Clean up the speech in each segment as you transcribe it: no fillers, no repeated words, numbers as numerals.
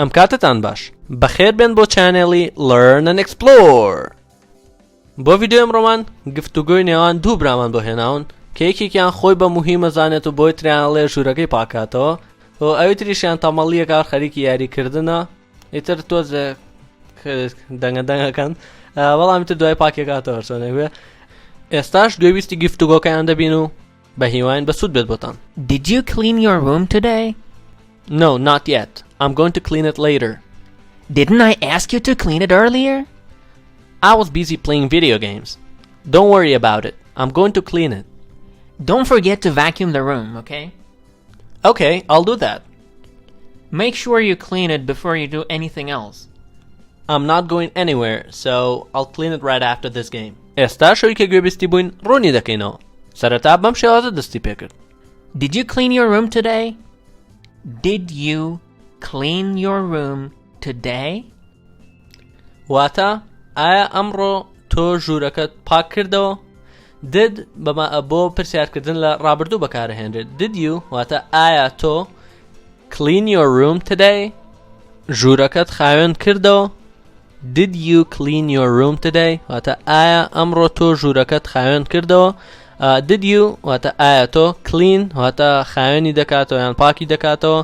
ئەم کاتتان باش بەخێر بێن بۆ چانێڵی Learn&Explore. بۆ ڤیدیۆ ئەمڕۆمان گفتوگۆی نێوان دوو برامان بۆ هێناون کە یەکێکیان خۆی بە موهیمە زانێت و بۆی تریانڵێ ژوورەکەی پاکاتەوە و ئەوی تریشیان تەمەڵیە کار خەریکی یاریکردنە ئیتر تۆزێ دەنگەکەن بەڵام تر دوای پاکێکاتەوە چۆنێ ئێستاش گوێویستی گفتوگۆکەیان دەبین و بە هیوایەین بەسوود بێت بۆتان. Did you clean your room today? No, not yet. I'm going to clean it later. Didn't I ask you to clean it earlier? I was busy playing video games. Don't worry about it. I'm going to clean it. Don't forget to vacuum the room, okay? Okay, I'll do that. Make sure you clean it before you do anything else. I'm not going anywhere, so I'll clean it right after this game. ئێستا شەوی کە گوێبیستی بووین ڕوونی دەکەینەوە. سەرەتا بەم شێوازە دەستی پێکرد. Did you clean your room today? Did you clean your room today? واتە ئایا ئەمڕۆ تۆ ژوورەکەت پاک کردەوە؟ Did بۆ پرسیارکردن لە ڕابردوو بەکارهێنرێت. Did you واتە ئایا تۆ clean your room today؟ ژوورەکەت خاوێن کردەوە؟ Did you clean your room today؟ واتە ئایا ئەمڕۆ تۆ ژوورەکەت خاوێن کردەوە؟ Did you واتە ئایا تۆ clean واتە خاوێنی دەکاتەوە یان پاکی دەکاتەوە.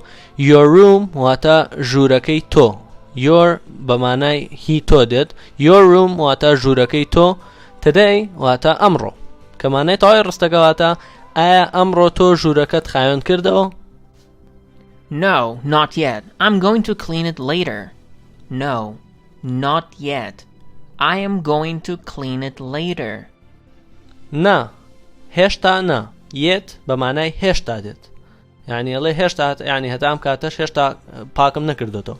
Your room واتە ژوورەکەی تۆ. Your بەمانای هی تۆ دێت. Your room واتە ژوورەکەی تۆ. Today واتە ئەمڕۆ کە مانای تەواوی ڕستەکە واتە ئایا ئەمڕۆ تۆ ژوورەکەت خاوێن کردەوە؟ No, not yet. I'm going to clean it later. No, not yet. I am going to clean it later. نا هێشتا نا. Yet بەمانای هێشتا دێت. یعنی ئەڵێ هێشتا یعنی هەتا ئەم کاتەش هێشتا پاکم نەکردوتەوە.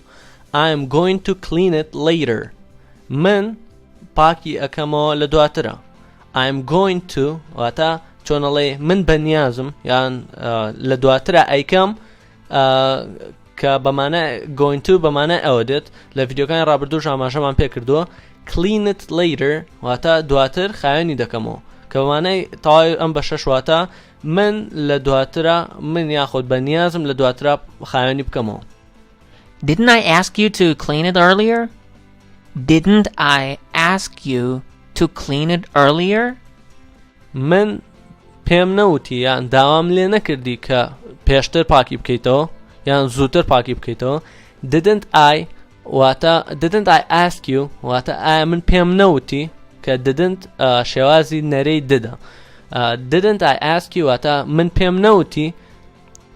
I am going to clean it later. من پاکی ئەەکەمەوە لە دواترە. I am going to واتە چۆنەڵێ من بەنیازم یان لە دواترە ئەیکەم کە بەمانە going to بەمانە ئەوە دێت. لە ڤیدیۆکانی ڕابردوو ئاماژەمان پێ کردووە. Clean it later واتە دواتر خاوێنی دەکەمەوە کە بەمانەی تەواوی ئەم بەشەش واتە من لە دواترە من یاخود بەنیازم لە دواترە خاوێنی بکەمەوە. Didn't I ask you to clean it earlier? Didn't I ask you to clean it earlier? من پێم نەوتی یان داوام لێ نەکردی کە پێشتر پاکی بکەیتەوە یان زووتر پاکی بکەیتەوە. Didn't I واتە didn't I ask you واتە ئایا من پێم نەوتی کە didn't شێوازی نەرەی ددە. Didn't I ask you واتە من پێم نەوتی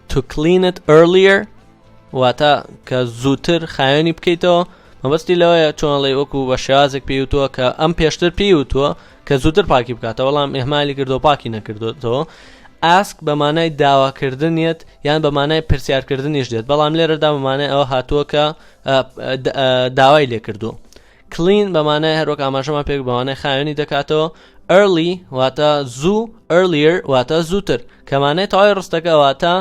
to clean it earlier واتە کە زووتر خاوێنی بکەیتەوە. مەبەستی لەوەیە چۆنڵێ وەکو بە شێوازێک پێیوتووە کە ئەم پێشتر پێیوتووە کە زووتر پاکی بکاتەوە بەڵام ئێمالی کردو پاکی نەکردوێتەوە. ئاسک بەمانای داواکردنیت یان بەمانای پرسیارکردنیش دێت بەڵام لێرەدا بەمانای ئەوە هاتووە کە داوای لێ کردووە. Clean بەمانای هەروەک ئاماژەمان پێک بەمانای خاوێنی دەکاتەوە. Early واتە زوو. Earlier واتە زووتر کە مانای تەواوی ڕستەکە واتە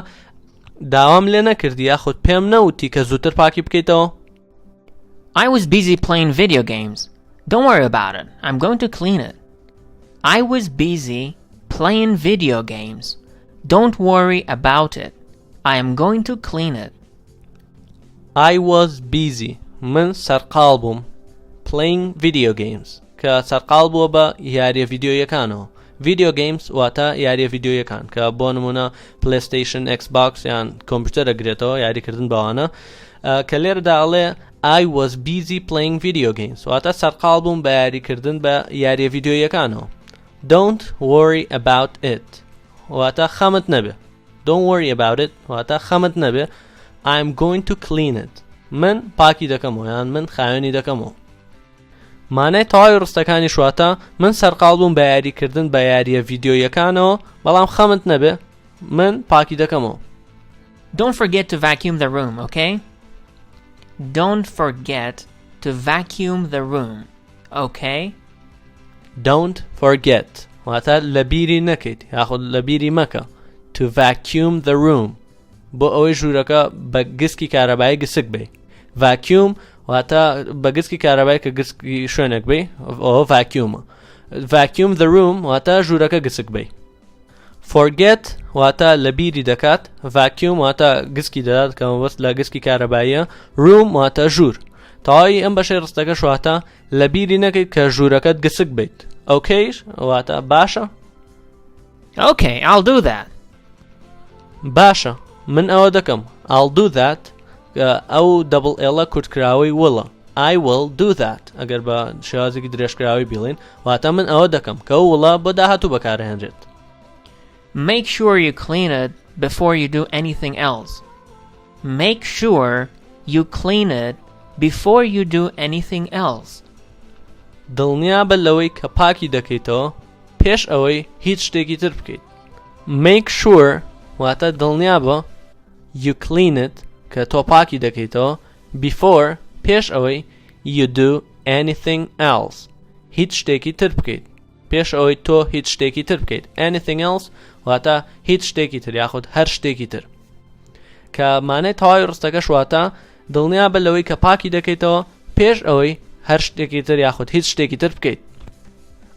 داوام لێ نەکردی یاخود پێم نەوتی کە زووتر پاکی بکەیتەوە. I was busy playing video games. Don't worry about it. I'm going to clean it. I was busy playing video games. Don't worry about it. I am going to clean it. I was busy. من سەرقاڵ بووم. Playing video games. کە سەرقاڵ بووە بە یاریە ڤیدیۆیەکانەوە. Video games واتە یاریە ڤیدیۆیەکان کە بۆ نمونە PlayStation, Xbox یان کۆمپیوتەر ئەگرێتەوە یاریکردن بەوانە کە لێرەدا ئەڵێ I was busy playing video games واتە سەرقاڵ بووم بە یاریکردن بە یاریە ڤیدیۆیەکانەوە. Don't worry about it واتە خەمت نەبێ. Don't worry about it واتە خەمت نەبێ. I'm going to clean it. من پاکی دەکەمەوە یان من خاوێنی دەکەمەوە. مانای تەواوی ڕستەکانی شواتە من سەرقاڵ بووم بە یاریکردن بە یاریە ڤیدیۆیەکانەوە بەڵام خەمت نەبێ. من پاکی دەکەمەوە. Don't forget to vacuum the room, okay? Don't forget to vacuum the room, okay? Don't forget واتە لەبیری نەکەیت یاخود لەبیری مەکە. To vacuum the room بۆ ئەوەی ژوورەکە بە گسکی کارەبایی گسک بێ. Vacuum واتە بە گسکی کارەبایی کە گسکی شوێنێک بێ ئەوە vacuum. Vacuum the room واتە ژوورەکە گسک بێ. forget واتە لە بیری دەکات vacuum واتە گسکی دەدات کە مەبەست لە گسکی کارەباییە room واتە ژوور تەواوی ئەم بەشەی ڕستەکەش واتە لە بیری نەکەیت کە ژوورەکەت گسک بیت ئۆکەیش واتە باشە Okay, I'll do that. باشە من ئەوە دەکەم I'll do that ئەو double L کورتکراوەی وڵە I will do that ئەگەر بە شێوازێکی درێژکراوی بڵین واتە من ئەوە دەکەم کە وڵە بۆ داهاتوو بەکارهێنرێت Make sure you clean it before you do anything else. Make sure you clean it before you do anything else. دڵنیا بە لەوەی کە پاکی دەکەیتەوە پێش ئەوەی هیچ شتێکی تر بکەیت make sure واتە دڵنیا بە you clean it کە تۆ پاکی دەکەیتەوە before پێش ئەوەی you do anything else هیچ شتێکی تر بکەیت پێش ئەوەی تۆ هیچ شتێکی تر بکەیت anything else واتە هیچ شتێکی تر یاخود هەر شتێکی تر کە مانای تەواوی ڕستەکەش واتە دڵنیا بە لەوەی کە پاکی دەکەیتەوە پێش ئەوەی هەر شتێکی تر یاخود هیچ شتێکی تر بکەیت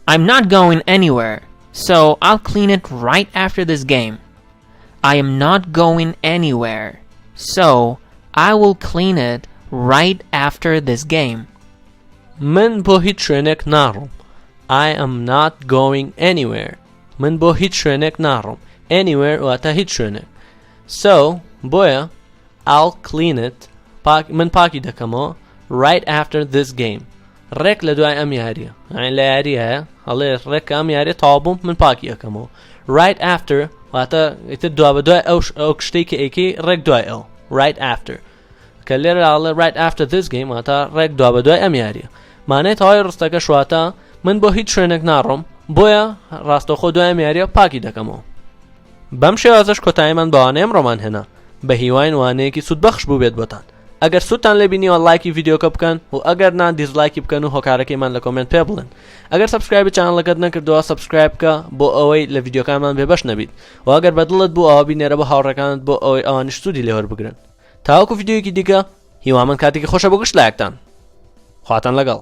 I'm not going anywhere, so I'll clean it right after this game. I am not going anywhere, so I will clean it right after this game. من بۆ هیچ شوێنێک ناڕۆم I am not going anywhere من بۆ هیچ شوێنێک ناڕۆم anywhere واتە هیچ شوێنێک so بۆیە I'll clean it من پاکی دەکەمەوە right after this game ڕێک لە دوای ئەم یاریە لە یاری هەیە هەڵێ ڕێک ئەم یاریە تەواو بووم من پاکی ئەەکەمەوە right after واتە ئیتر دوا بە دوای ئەو شتێک کە ئەیکەی ڕێک دوای ئەو right after کە لێرە هەڵێ right after this game واتە ڕێک دوا بە دوای ئەم یاریە مانای تەواوی ڕستەکەش واتە من بۆ هیچ شوێنێک ناڕۆم بۆیە ڕاستەوخۆ دوای ئەم یاریە پاکی دەکەمەوە بەم شێوازەش کۆتاییمان بەوانەیە ئەمڕۆمان هێنا بە هیوایەین وانەیەکی سوودبەخش بوو بێت بۆتان ئەگەر سوودتان لێ بینیوە لایکی ڤیدیۆکە بکەن و ئەگەر نا دیزلایکی بکەن و هۆکارەکەیمان لە کۆمنت پێ بڵێن ئەگەر سەبسکرایب چانەڵەکەت نەکردووە سەبسکرایب بکە بۆ ئەوەی لە ڤیدیۆکانمان بێبەش نەبیت و ئەگەر بەدڵت بوو ئەوە بینێرە بە هاوڕێکانت بۆ ئەوەی ئەوانیش سوودی لێوەربگرن تاوەکو ڤیدیۆیەکی دیکە هیوامەند کاتێکی خۆشە بۆ گشت لایەکتان خواتان لەگەڵ